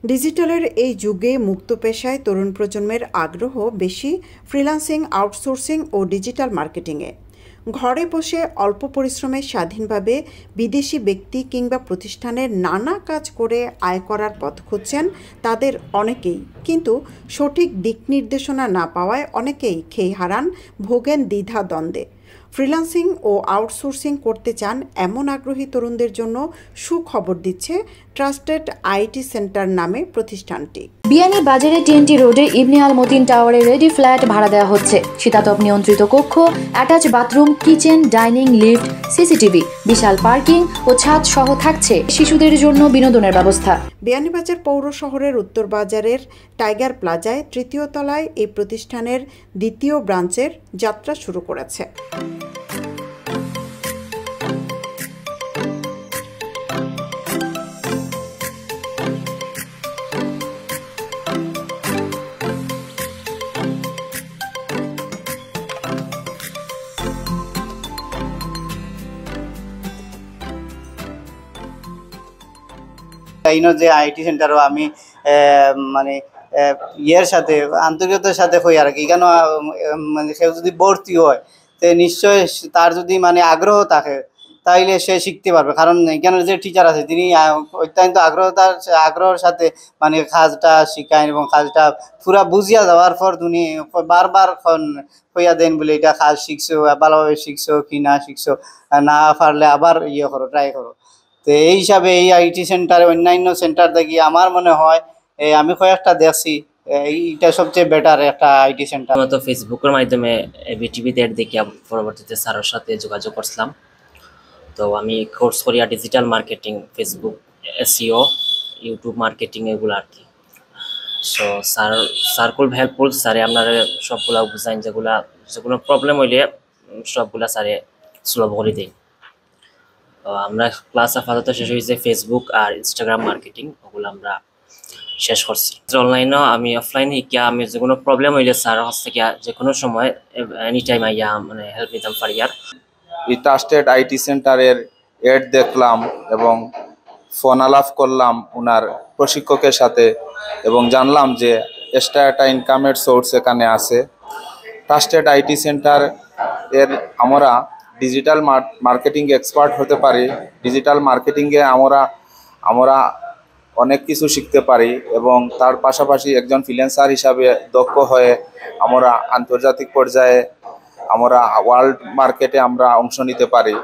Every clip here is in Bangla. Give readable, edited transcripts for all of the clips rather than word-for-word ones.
ডিজিটালের এই যুগে মুক্ত পেশায় তরুণ প্রজন্মের আগ্রহ বেশি ফ্রিল্যান্সিং, আউটসোর্সিং ও ডিজিটাল মার্কেটিংয়ে। ঘরে বসে অল্প পরিশ্রমে স্বাধীনভাবে বিদেশি ব্যক্তি কিংবা প্রতিষ্ঠানের নানা কাজ করে আয় করার পথ খুঁজছেন তাদের অনেকেই, কিন্তু সঠিক দিক নির্দেশনা না পাওয়ায় অনেকেই খেই হারান, ভোগেন দ্বিধা দ্বন্দ্বে। ফ্রিল্যান্সিং ও আউটসোর্সিং করতে চান এমন আগ্রহী তরুণদের জন্য সুখবর দিচ্ছে ট্রাস্টেড আইটি সেন্টার নামে প্রতিষ্ঠানটি। বিয়ানী বাজারে টিএনটি রোডে ইবনে আল মতিন টাওয়ারে রেডি ফ্ল্যাট ভাড়া দেওয়া হচ্ছে। শীতাতপ নিয়ন্ত্রিত কক্ষ, attach bathroom, kitchen, dining, lift, CCTV, বিশাল পার্কিং ও ছাদ সহ থাকছে শিশুদের জন্য বিনোদনের ব্যবস্থা। বিয়ানীবাজার পৌর শহরের উত্তর বাজারের টাইগার প্লাজায় ৩য় তলায় এই প্রতিষ্ঠানের ২য় ব্রাঞ্চের যাত্রা শুরু করেছে। যে আইটি সেন্টারও আমি মানে ইয়ের সাথে আন্তরিকতার সাথে হই আর কি। কেন মানে কেউ যদি ভর্তি হয় তো নিশ্চয় তার যদি মানে আগ্রহ থাকে তাইলে সে শিখতে পারবে। কারণ এখানে যে টিচার আছে তিনি অত্যন্ত আগ্রহের সাথে মানে কাজটা শিখায় এবং কাজটা পুরা বুঝিয়া যাওয়ার পর তুমি বারবার হইয়া দেন বলে এটা কাজ শিখছো, ভালোভাবে শিখছো কি না শিখছো, না পারলে আবার ইয়ে করো, ট্রাই করো। তো এই হিসাবে এই আইটি সেন্টারে অন্যান্য সেন্টার দেখি আমার মনে হয় আমি কয়েকটা দেখছি এইটা সবচেয়ে বেটার একটা আইটি সেন্টার। তো ফেসবুকের মাধ্যমে বিটিভিতে দেখে পরবর্তীতে স্যারের সাথে যোগাযোগ করছিলাম। তো আমি কোর্স করি digital marketing, Facebook SEO, YouTube marketing এগুলো আর কি। সো স্যার খুব হেল্পফুল। স্যারে আপনারা সবগুলা বুঝাইন, যেগুলো প্রবলেম হইলে সবগুলা স্যারে সলভ করে দেয়। আমরা ক্লাস আপাতত শেষ হয়েছে ফেসবুক আর ইনস্টাগ্রাম মার্কেটিং, ওগুলো আমরা শেষ করছি। অনলাইনেও আমি অফলাইনে শিক্ষা, আমি যে কোনো প্রবলেম হইলে স্যার কাছ থেকে যে কোনো সময় এনি টাইম আইয়া মানে হেল্প নিতাম পারি। আর এই ট্রাস্টেড আইটি সেন্টারের এড দেখলাম এবং ফোন আলাপ করলাম ওনার প্রশিক্ষকের সাথে এবং জানলাম যে এক্সট্রা একটা ইনকামের সোর্স এখানে আছে। ট্রাস্টেড আইটি সেন্টার এর আমরা ডিজিটাল মার্কেটিং এক্সপার্ট হতে পারি। ডিজিটাল মার্কেটিংয়ে আমরা অনেক কিছু শিখতে পারি এবং তার পাশাপাশি একজন ফ্রিল্যান্সার হিসাবে দক্ষ হয়ে আমরা আন্তর্জাতিক পর্যায়ে আমরা ওয়ার্ল্ড মার্কেটে আমরা অংশ নিতে পারি।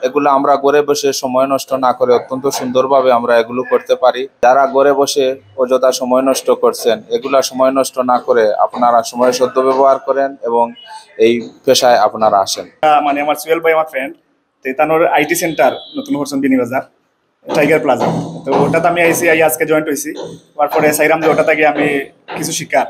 এগুলো আমরা ঘরে বসে সময় নষ্ট না করে অত্যন্ত সুন্দরভাবে আমরা এগুলো করতে পারি। যারা ঘরে বসে অযথা সময় নষ্ট করছেন, এগুলা সময় নষ্ট না করে আপনারা সময় সদ্ব্যবহার করেন এবং এই পেশায় আপনারা আসেন। মানে আমার সুয়েল ভাই আমার ফ্রেন্ড, তানোর আইটি সেন্টার নতুন করছেন বিয়ানীবাজার টাইগার প্লাজা। তো ওটাতে আমি আজকে জয়েন্ট হয়েছি। তারপরে চাইলাম যে ওটা থেকে আমি কিছু শিখার,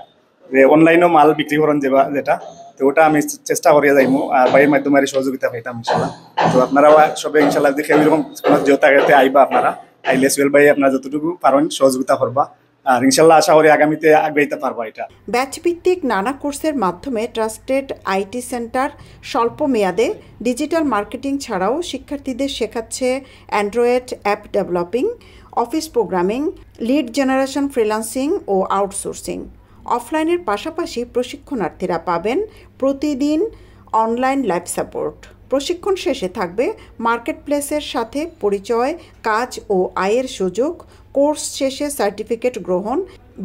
যে অনলাইনেও মাল বিক্রি করেন যেটা, তো ওটা আমি চেষ্টা করিয়া যাইমু আর ভাইয়ের মাধ্যমে সহযোগিতা পাইতাম ইনশাল্লাহ। তো আপনারাও সবাই ইনশাল্লাহ দেখে এরকম যেতে আইবা, আপনারা আইলে সুয়েল ভাই আপনারা যতটুকু পারেন সহযোগিতা করবা আর ইনশাল্লাহ আশা করি আগামীতে আগাইতে পারবো। এটা ব্যাচ ভিত্তিক নানা কোর্সের মাধ্যমে ট্রাস্টেড আইটি সেন্টার স্বল্প মেয়াদে ডিজিটাল মার্কেটিং ছাড়াও শিক্ষার্থীদের শেখাচ্ছে Android app developing, office programming, lead generation, freelancing ও আউটসোর্সিং। অফলাইনের পাশাপাশি প্রশিক্ষণার্থীরা পাবেন প্রতিদিন অনলাইন লাইভ সাপোর্ট। প্রশিক্ষণ শেষে থাকবে মার্কেটপ্লেসের সাথে পরিচয়, কাজ ও আয়ের সুযোগ, কোর্স শেষে সার্টিফিকেট গ্রহণ,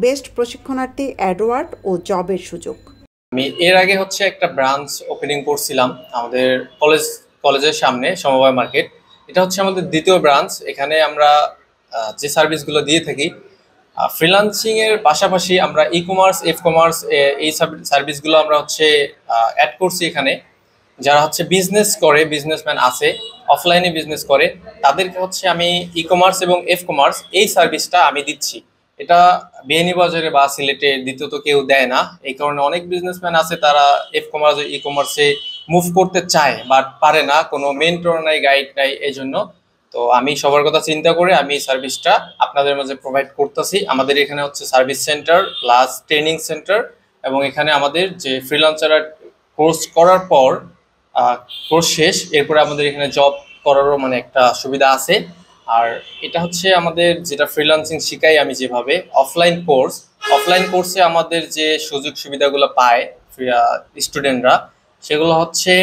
বেস্ট প্রশিক্ষণার্থী অ্যাওয়ার্ড ও জবের সুযোগ। আমি এর আগে একটা ব্রাঞ্চ ওপেনিং করছিলাম আমাদের কলেজের সামনে সমবায় মার্কেট। এটা আমাদের দ্বিতীয় ব্রাঞ্চ। এখানে আমরা যে সার্ভিসগুলো দিয়ে থাকি, ফ্রিল্যান্সিং এর পাশাপাশি আমরা ই কমার্স, এফ কমার্স এই সার্ভিসগুলো আমরা অ্যাড করছি এখানে। যারা বিজনেস করে, বিজনেসম্যান আছে, অফলাইনে বিজনেস করে, তাদেরকে আমি ই কমার্স এবং এফ কমার্স এই সার্ভিসটা আমি দিচ্ছি। এটা বিয়ানীবাজারে বা সিলেটে দ্বিতীয়ত কেউ দেয় না। এই কারণে অনেক বিজনেসম্যান আছে তারা এফ কমার্স ও ই কমার্সে মুভ করতে চায় বাট পারে না, কোনো মেন্টর নাই, গাইড নাই। এই জন্য তো আমি সবার কথা চিন্তা করে আমি সার্ভিসটা আপনাদের মাঝে প্রোভাইড করতেছি। আমাদের এখানে service centre plus training centre, এবং এখানে আমাদের যে ফ্রিল্যান্সাররা কোর্স করার পর কোর্স শেষ, এরপরে আমাদের এখানে জব করারও একটা সুবিধা আছে। আর এটা হচ্ছে আমাদের যেটা ফ্রিল্যান্সিং শিখাই আমি যেভাবে অফলাইন কোর্সে আমাদের যে সুযোগ সুবিধাগুলো পায় স্টুডেন্টরা, সেগুলো হচ্ছে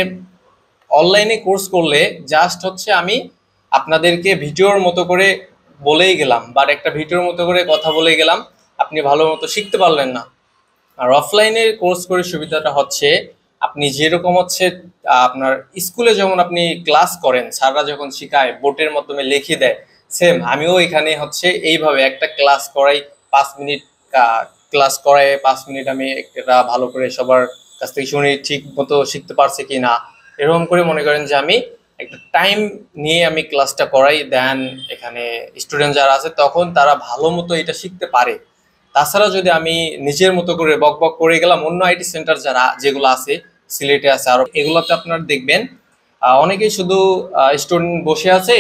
অনলাইনে কোর্স করলে জাস্ট হচ্ছে আমি আপনাদেরকে ভিডিওর মতো করে বলেই গেলাম, বা একটা ভিডিওর মতো করে কথা বলে গেলাম, আপনি ভালো মতো শিখতে পারলেন না। আর অফলাইনে কোর্স করে সুবিধাটা হচ্ছে আপনি যেরকম হচ্ছে আপনার স্কুলে যেমন আপনি ক্লাস করেন, স্যাররা যখন শেখায় বোর্ডের মাধ্যমে লিখে দেয়, সেম আমিও এখানে হচ্ছে এইভাবে একটা ক্লাস করাই 5 মিনিট, ক্লাস করায় 5 মিনিট আমি একটা ভালো করে সবার কাছ থেকে শুনি ঠিক মতো শিখতে পারছে কি না, এরকম করে মনে করেন যে আমি একটা টাইম নিয়ে আমি ক্লাসটা করাই। দেন এখানে স্টুডেন্ট যারা আছে তখন তারা ভালো মতো এটা শিখতে পারে। তাছাড়া যদি আমি নিজের মতো করে বক বক করে গেলাম, অন্য আইটি সেন্টার যেগুলো আছে সিলেটে আছে আরো, এগুলোতে আপনারা দেখবেন অনেকেই শুধু স্টুডেন্ট বসে আছে,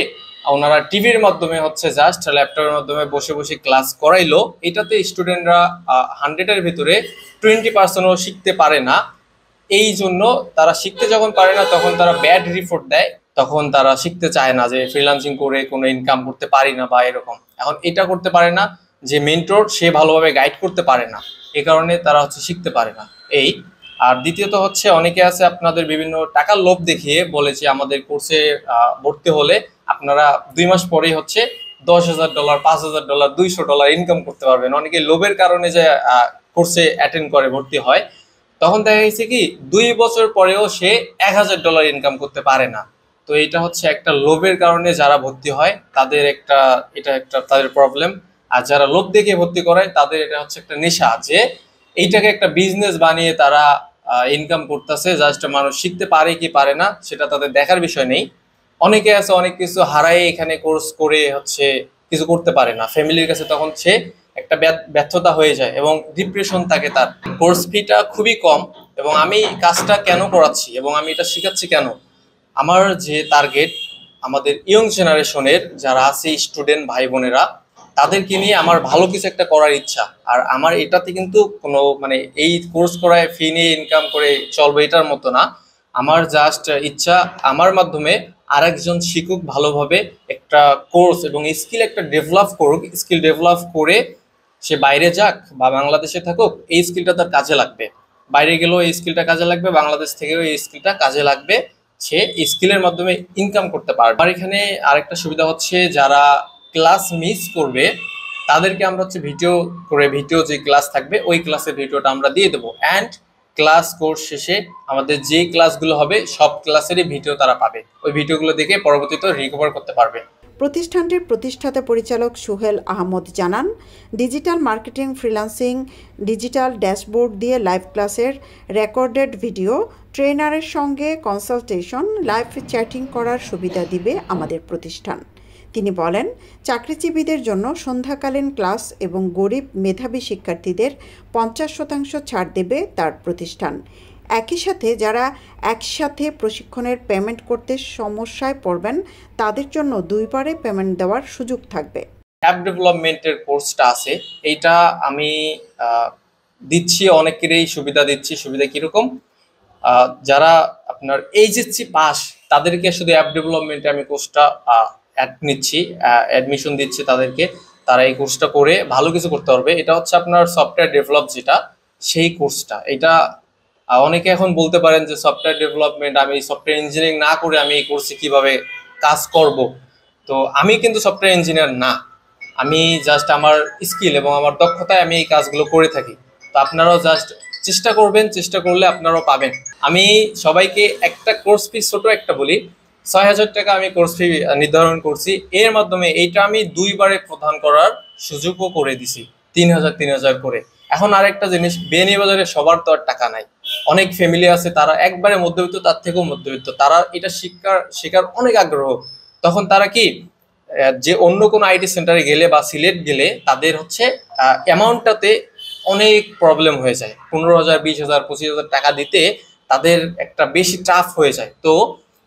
ওনারা টিভির মাধ্যমে হচ্ছে জাস্ট ল্যাপটপের মাধ্যমে বসে বসে ক্লাস করাইলো, এটাতে স্টুডেন্টরা 100-এর ভিতরে 20%ও শিখতে পারে না। এই জন্য তারা শিখতে যখন পারে না তখন তারা ব্যাড রিপোর্ট দেয়, তখন তারা শিখতে চায় না, যে ফ্রিল্যান্সিং করে কোনো ইনকাম করতে পারি না বা এরকম। এখন এটা করতে পারে না যে মেন্টর, সে ভালোভাবে গাইড করতে পারে না, এই কারণে তারা হচ্ছে শিখতে পারে না। আর দ্বিতীয়ত হচ্ছে অনেকে আছে আপনাদের বিভিন্ন টাকার লোভ দেখিয়ে বলে যে আমাদের কোর্সে ভর্তি হলে আপনারা 2 মাস পরেই হচ্ছে $10,000, $5,000, $200 ইনকাম করতে পারবেন। অনেকে লোভের কারণে যে কোর্সে অ্যাটেন্ড করে ভর্তি হয়, তখন দেখা গেছে কি 2 বছর পরেও সে $1,000 ইনকাম করতে পারে না। তো এটা হচ্ছে একটা লোভের কারণে যারা ভর্তি হয় তাদের এটা একটা তাদের প্রবলেম। আর যারা লোভ দেখে ভর্তি করায় তাদের এটা হচ্ছে একটা নেশা, যে এইটাকে একটা বিজনেস বানিয়ে তারা ইনকাম করতেছে। জাস্ট মানুষ শিখতে পারে কি পারে না সেটা তাদের দেখার বিষয় নেই। অনেকে আছে অনেক কিছু হারায় এখানে কোর্স করে হচ্ছে কিছু করতে পারে না, ফ্যামিলির কাছে তখন সে একটা ব্যর্থতা হয়ে যায় এবং ডিপ্রেশন থাকে তার। কোর্স ফিটা খুবই কম, এবং আমি কাজটা কেন করাচ্ছি এবং আমি এটা শেখাচ্ছি কেন, আমার যে টার্গেট আমাদের ইয়ং জেনারেশনের যারা আছে স্টুডেন্ট ভাই বোনেরা, তাদেরকে নিয়ে আমার ভালো কিছু একটা করার ইচ্ছা। আর আমার এটাতে কিন্তু কোনো মানে এই কোর্স করায় ফি নিয়ে ইনকাম করে চলবে এটার মতো না। আমার জাস্ট ইচ্ছা আমার মাধ্যমে আরেকজন শিক্ষক ভালোভাবে একটা কোর্স এবং স্কিল একটা ডেভেলপ করুক, স্কিল ডেভেলপ করে সে বাইরে যাক বা বাংলাদেশে থাকুক, এই স্কিলটা তার কাজে লাগবে। বাইরে গেলেও এই স্কিলটা কাজে লাগবে, বাংলাদেশ থেকেও এই স্কিলটা কাজে লাগবে, সে স্কিলের মাধ্যমে ইনকাম করতে পারবে। আর এখানে আরেকটা সুবিধা হচ্ছে যারা ক্লাস মিস করবে তাদেরকে আমরা হচ্ছে ভিডিও যে ক্লাস থাকবে ওই ক্লাসের ভিডিওটা আমরা দিয়ে দেবো। অ্যান্ড ক্লাস কোর্স শেষে আমাদের যে ক্লাসগুলো হবে সব ক্লাসেরই ভিডিও তারা পাবে, ওই ভিডিওগুলো দেখে পরবর্তীতে রিকভার করতে পারবে। প্রতিষ্ঠানটির প্রতিষ্ঠাতা পরিচালক সুহেল আহমদ জানান, digital marketing, freelancing, digital dashboard দিয়ে লাইভ ক্লাসের রেকর্ডেড ভিডিও, ট্রেনারের সঙ্গে কনসালটেশন, লাইভ চ্যাটিং করার সুবিধা দিবে আমাদের প্রতিষ্ঠান। তিনি বলেন, চাকরিজীবীদের জন্য সন্ধ্যাকালীন ক্লাস এবং গরিব মেধাবী শিক্ষার্থীদের 50% ছাড় দেবে তার প্রতিষ্ঠান। একই সাথে যারা একসাথে প্রশিক্ষণের পেমেন্ট করতে সমস্যায় পড়বেন তাদের জন্য 2 বারে পেমেন্ট দেওয়ার সুযোগ থাকবে। অ্যাপ ডেভেলপমেন্টের কোর্সটা আছে, এইটা আমি দিচ্ছি, অনেকেরই সুবিধা দিচ্ছি। সুবিধা কীরকম, যারা আপনার এইচএসসি পাস তাদেরকে শুধু অ্যাপ ডেভেলপমেন্টে আমি কোর্সটা অ্যাডমিশন দিচ্ছি তাদেরকে, তারা এই কোর্সটা করে ভালো কিছু করতে পারবে। এটা হচ্ছে আপনার সফটওয়্যার ডেভেলপ যেটা, সেই কোর্সটা। এটা অনেকে এখন বলতে পারেন যে সফটওয়্যার ডেভেলপমেন্ট, আমি সফটওয়্যার ইঞ্জিনিয়ারিং না করে আমি এই কোর্সে কিভাবে কাজ করব। তো আমি কিন্তু সফটওয়্যার ইঞ্জিনিয়ার না, আমি জাস্ট আমার স্কিল এবং আমার দক্ষতায় আমি এই কাজগুলো করে থাকি। তো আপনারাও জাস্ট চেষ্টা করবেন, চেষ্টা করলে আপনারাও পাবেন। আমি সবাইকে একটা কোর্স ফি ছোট একটা বলি, 6,000 টাকা আমি কোর্স ফি নির্ধারণ করছি। এর মাধ্যমে এইটা আমি 2 বারে প্রদান করার সুযোগও করে দিছি, 3,000 করে। এখন আরেকটা জিনিস, বেনিবাজারে সবার তো আর টাকা নাই, অনেক ফ্যামিলি আছে তারা একবারে মধ্যবিত্ত, তার থেকেও মধ্যবিত্ত, তারা এটা শেখার অনেক আগ্রহ। তখন তারা কি যে অন্য কোনো আইটি সেন্টারে গেলে বা সিলেট গেলে তাদের হচ্ছে অ্যামাউন্টটাতে অনেক প্রবলেম হয়ে যায়, 15,000, 20,000, 25,000 টাকা দিতে তাদের একটা বেশি টাফ হয়ে যায়। তো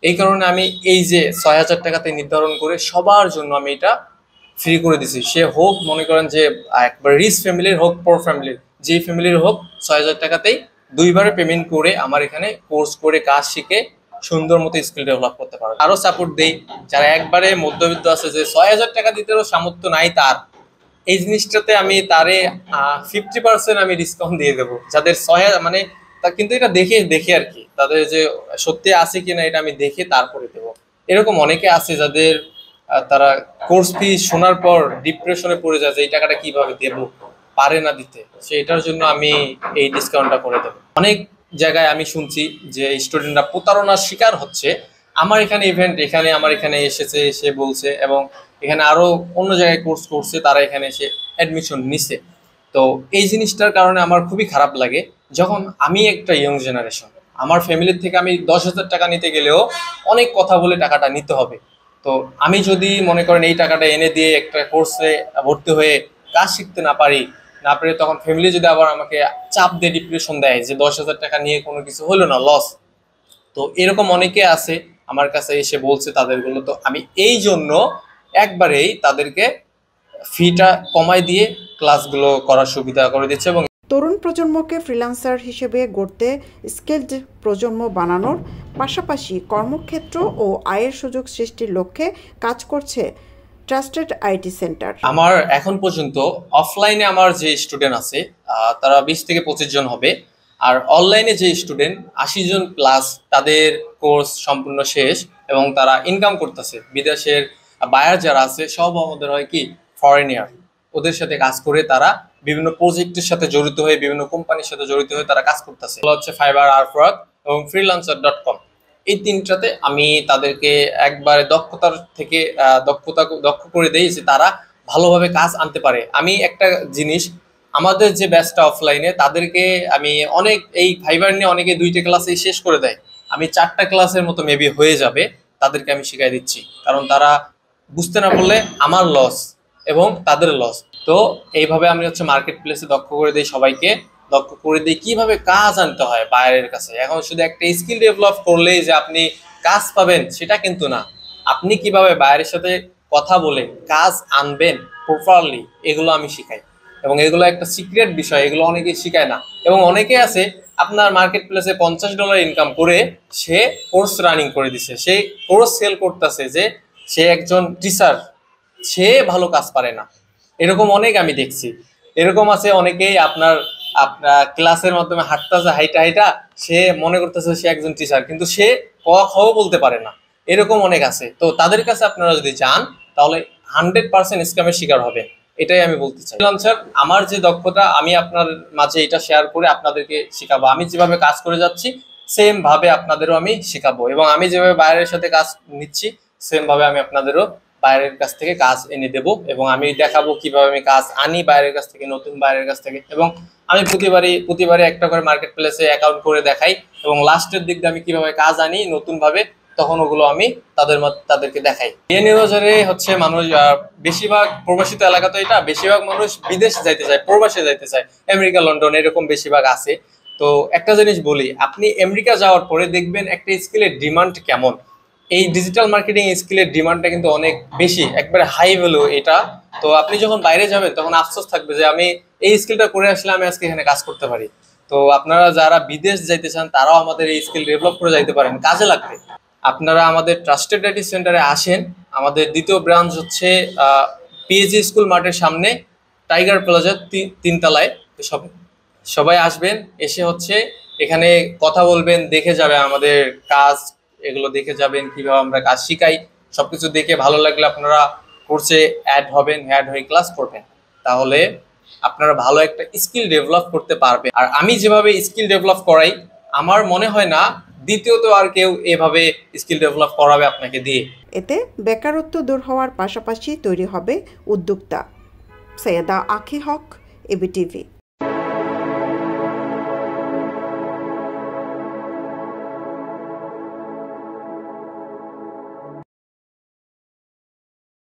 এই কারণে আমি এই যে 6,000 টাকাতে নির্ধারণ করে সবার জন্য আমি এটা ফ্রি করে দিছি। সে হোক মনে করেন যে একবার রিচ ফ্যামিলির হোক, পোর ফ্যামিলির, যেই ফ্যামিলির হোক, 6,000 টাকাতেই 2 বারে পেমেন্ট করে আমার এখানে কোর্স করে কাজ শিখে সুন্দর মতো স্কিল ডেভেলপ করতে পারবে। আরো সাপোর্ট দেই যারা একবারে মধ্যবিত্ত আছে, যে 6,000 টাকা দিতেও সামর্থ্য নাই তার, এই জিনিসটাতে আমি তারে 50% আমি ডিসকাউন্ট দিয়ে দেবো। যাদের 6,000 মানে কিন্তু এটা দেখে আর কি তাদের যে সত্যি আছে কিনা এটা আমি দেখে তারপরে দেবো। এরকম অনেকে আছে যাদের তারা কোর্স ফি শোনার পর ডিপ্রেশনে পড়ে যায় যে এই টাকাটা কিভাবে দেবো, পারে না দিতে, সেটার জন্য আমি এই ডিসকাউন্টটা করে দেবো। অনেক জায়গায় আমি শুনছি যে স্টুডেন্টরা প্রতারণার শিকার হচ্ছে। আমার এখানে ইভেন্ট, এখানে আমার এখানে এসেছে, সে বলছে, এবং এখানে আরো অন্য জায়গায় কোর্স করছে, তারা এখানে এসে অ্যাডমিশন নিছে। তো এই জিনিসটার কারণে আমার খুবই খারাপ লাগে যখন আমি একটা ইয়ং জেনারেশন, আমার ফ্যামিলির থেকে আমি 10,000 টাকা নিতে গেলেও অনেক কথা বলে টাকাটা নিতে হবে। তো আমি যদি মনে করেন এই টাকাটা এনে দিয়ে একটা কোর্সে ভর্তি হয়ে কাজ শিখতে না পারি, তখন ফ্যামিলি যদি আবার আমাকে চাপ দিয়ে ডিপ্রেশন দেয় যে 10,000 টাকা নিয়ে কোনো কিছু হলো না, লস। তো এরকম অনেকে আছে আমার কাছে এসে বলছে তাদেরগুলো। তো আমি এই জন্য একবারেই তাদেরকে ফিটা কমাই দিয়ে ক্লাসগুলো করার সুবিধা করে দিচ্ছে। এবং তরুণ প্রজন্মকে ফ্রিল্যান্সার হিসেবে গড়তে স্কিলড প্রজন্ম বানানোর পাশাপাশি কর্মক্ষেত্র ও আয়ের সুযোগ সৃষ্টির লক্ষ্যে কাজ করছে ট্রাস্টেড আইটি সেন্টার। আমার এখন পর্যন্ত অফলাইনে আমার যে স্টুডেন্ট আছে তারা 20 থেকে 25 জন হবে, আর অনলাইনে যে স্টুডেন্ট 80 জন প্লাস, তাদের কোর্স সম্পূর্ণ শেষ এবং তারা ইনকাম করতেছে। বিদেশের বায়ার যারা আছে সব আমাদের হয় কি ফরেনিয়ার, ওদের সাথে কাজ করে তারা বিভিন্ন প্রজেক্টের সাথে জড়িত হয়ে, বিভিন্ন কোম্পানির সাথে জড়িত হয়ে তারা কাজ করতেছে। হচ্ছে ফাইবার, আপওয়ার্ক এবং freelancer.com। এই তিনটাতে আমি তাদেরকে একবারে দক্ষতার থেকে দক্ষ করে দেই যে তারা ভালোভাবে কাজ আনতে পারে। আমি একটা জিনিস, আমাদের যে ব্যাচটা অফলাইনে তাদেরকে আমি অনেক, এই ফাইবার নিয়ে অনেকে 2টা ক্লাসেই শেষ করে দেয়, আমি 4টা ক্লাসের মতো মেবি হয়ে যাবে, তাদেরকে আমি শিখাই দিচ্ছি। কারণ তারা বুঝতে না পারলে আমার লস এবং তাদের লস। তো এইভাবে আমি হচ্ছে মার্কেট প্লেসে দক্ষ করে দিই, সবাইকে দক্ষ করে দিই কিভাবে কাজ আনতে হয় বাইরের কাছে। এখন শুধু একটা স্কিল ডেভেলপ করলেই যে আপনি কাজ পাবেন সেটা কিন্তু না, আপনি কিভাবে বাইরের সাথে কথা বলে কাজ আনবেন প্রপারলি, এগুলো আমি শিখাই। এবং এগুলো একটা সিক্রেট বিষয়, এগুলো অনেকেই শিখায় না। এবং অনেকে আছে আপনার মার্কেট প্লেসে $50 ইনকাম করে সে কোর্স রানিং করে দিছে, সে কোর্স সেল করতেছে যে সে একজন টিচার, সে ভালো কাজ পারে না। এরকম অনেক আমি দেখছি। এরকম আছে অনেকেই আপনার ক্লাসের মাধ্যমে হাঁটতেছে, হাইটা সে মনে করতেছে সে একজন টিচার, কিন্তু সে ক খ বলতে পারে না। এরকম অনেক আছে। তো তাদের কাছে আপনারা যদি যান তাহলে 100% স্ক্যামের শিকার হবে, এটাই আমি বলতে চাই। ফ্রিল্যান্সার আমার যে দক্ষতা আমি আপনার মাঝে এটা শেয়ার করে আপনাদেরকে শেখাবো। আমি যেভাবে কাজ করে যাচ্ছি সেম ভাবে আপনাদেরও আমি শেখাবো, এবং আমি যেভাবে বাইরের সাথে কাজ নিচ্ছি সেম ভাবে আমি আপনাদেরও বাইরের কাছ থেকে কাজ এনে দেব। এবং আমি দেখাবো কিভাবে আমি কাজ আনি বাইরের কাছ থেকে, নতুন বাইরের কাছ থেকে। এবং আমি প্রতিবারই একটা করে মার্কেট প্লেসে অ্যাকাউন্ট করে দেখাই, এবং লাস্টের দিক দিয়ে আমি কিভাবে কাজ আনি নতুন ভাবে, তখন ওগুলো আমি তাদেরকে দেখাই। নিউবাজারে হচ্ছে মানুষ বেশিরভাগ প্রবাসিত এলাকা, তো এটা বেশিরভাগ মানুষ বিদেশ যাইতে চায়, প্রবাসে যাইতে চায়, আমেরিকা, লন্ডন এরকম বেশিরভাগ আছে। তো একটা জিনিস বলি, আপনি আমেরিকা যাওয়ার পরে দেখবেন একটা স্কিলের ডিমান্ড কেমন। এই ডিজিটাল মার্কেটিং স্কিলের ডিমান্ডটা কিন্তু অনেক বেশি, একবারে হাই ভ্যালু এটা। তো আপনি যখন বাইরে যাবেন তখন আফসোস থাকবে যে আমি এই স্কিলটা করে আসলে আমি আজকে এখানে কাজ করতে পারি। তো আপনারা যারা বিদেশ যাইতে চান তারাও আমাদের এই স্কিল ডেভেলপ করে যাইতে পারেন, কাজে লাগবে। আপনারা আমাদের ট্রাস্টেড আইটি সেন্টারে আসেন। আমাদের দ্বিতীয় ব্রাঞ্চ হচ্ছে পিএজি স্কুল মাঠের সামনে টাইগার প্লাজার 3 তলায়। সবাই আসবেন, এসে হচ্ছে এখানে কথা বলবেন, দেখে যাবে আমাদের কাজ, এগুলো দেখে যাবেন কিভাবে আমরা কাজ শিখাই। সবকিছু দেখে ভালো লাগলে আপনারা কোর্সে অ্যাড হবেন, অ্যাড হয়ে ক্লাস করবেন, তাহলে আপনারা ভালো একটা স্কিল ডেভেলপ করতে পারবেন। আর আমি যেভাবে স্কিল ডেভেলপ করাই, আমার মনে হয় না দ্বিতীয়ত আর কেউ এভাবে স্কিল ডেভেলপ করাবে আপনাকে দিয়ে। এতে বেকারত্ব দূর হওয়ার পাশাপাশি তৈরি হবে উদ্যোক্তা। সৈয়দা আখি হক, এবিটিভি।